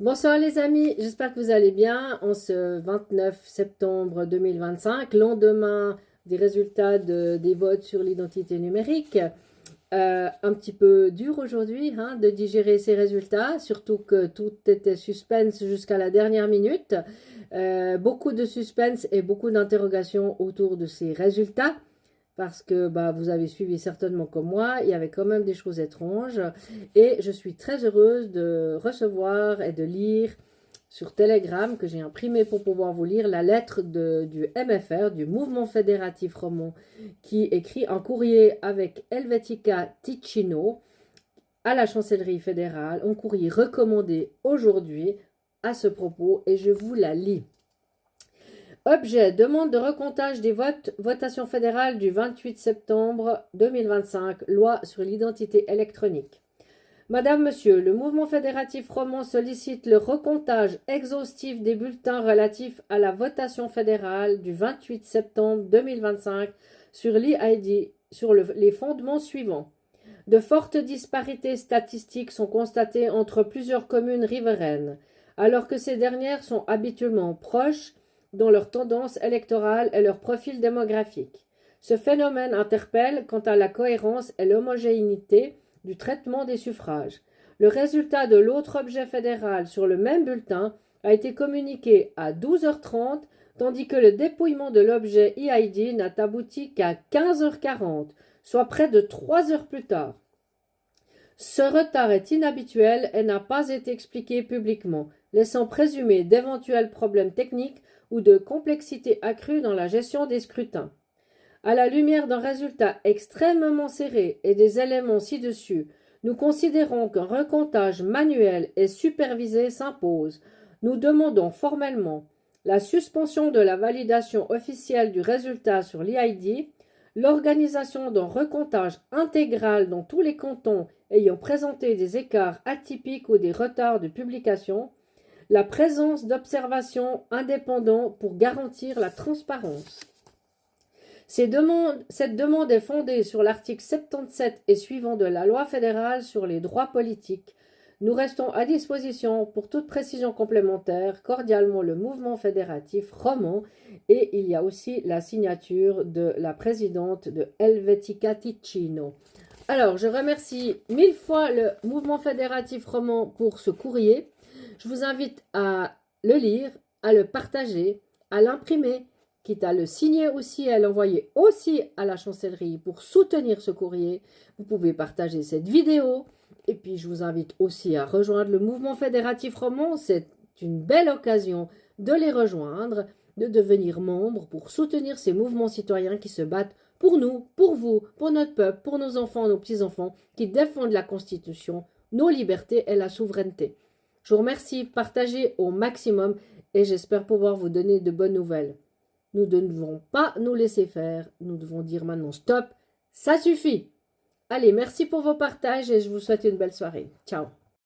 Bonsoir les amis, j'espère que vous allez bien en ce 29 septembre 2025, lendemain des résultats des votes sur l'identité numérique. Un petit peu dur aujourd'hui de digérer ces résultats, surtout que tout était suspense jusqu'à la dernière minute. Beaucoup de suspense et beaucoup d'interrogations autour de ces résultats parce que vous avez suivi certainement comme moi, il y avait quand même des choses étranges. Et je suis très heureuse de recevoir et de lire sur Telegram, que j'ai imprimé pour pouvoir vous lire, la lettre du MFR, du Mouvement Fédératif Roman, qui écrit un courrier avec Helvetica Ticino à la Chancellerie fédérale, un courrier recommandé aujourd'hui à ce propos, et je vous la lis. Objet, demande de recomptage des votes, votation fédérale du 28 septembre 2025, loi sur l'identité électronique. Madame, Monsieur, le mouvement fédératif roman sollicite le recomptage exhaustif des bulletins relatifs à la votation fédérale du 28 septembre 2025 sur l'EID sur les fondements suivants. De fortes disparités statistiques sont constatées entre plusieurs communes riveraines, alors que ces dernières sont habituellement proches dans leur tendance électorale et leur profil démographique. Ce phénomène interpelle quant à la cohérence et l'homogénéité du traitement des suffrages. Le résultat de l'autre objet fédéral sur le même bulletin a été communiqué à 12h30, tandis que le dépouillement de l'objet EID n'a abouti qu'à 15h40, soit près de 3 heures plus tard. Ce retard est inhabituel et n'a pas été expliqué publiquement, laissant présumer d'éventuels problèmes techniques ou de complexité accrue dans la gestion des scrutins. À la lumière d'un résultat extrêmement serré et des éléments ci-dessus, nous considérons qu'un recomptage manuel et supervisé s'impose. Nous demandons formellement la suspension de la validation officielle du résultat sur l'EID, l'organisation d'un recomptage intégral dans tous les cantons ayant présenté des écarts atypiques ou des retards de publication, la présence d'observations indépendantes pour garantir la transparence. Cette demande est fondée sur l'article 77 et suivant de la loi fédérale sur les droits politiques. Nous restons à disposition pour toute précision complémentaire. Cordialement, le mouvement fédératif roman. Et il y a aussi la signature de la présidente de Helvetica Ticino. Alors, je remercie 1000 fois le mouvement fédératif roman pour ce courrier. Je vous invite à le lire, à le partager, à l'imprimer, quitte à le signer aussi et à l'envoyer aussi à la chancellerie pour soutenir ce courrier. Vous pouvez partager cette vidéo. Et puis, je vous invite aussi à rejoindre le mouvement fédératif roman. C'est une belle occasion de les rejoindre, de devenir membre pour soutenir ces mouvements citoyens qui se battent pour nous, pour vous, pour notre peuple, pour nos enfants, nos petits-enfants, qui défendent la Constitution, nos libertés et la souveraineté. Je vous remercie, partagez au maximum et j'espère pouvoir vous donner de bonnes nouvelles. Nous ne devons pas nous laisser faire, nous devons dire maintenant stop, ça suffit. Allez, merci pour vos partages et je vous souhaite une belle soirée. Ciao.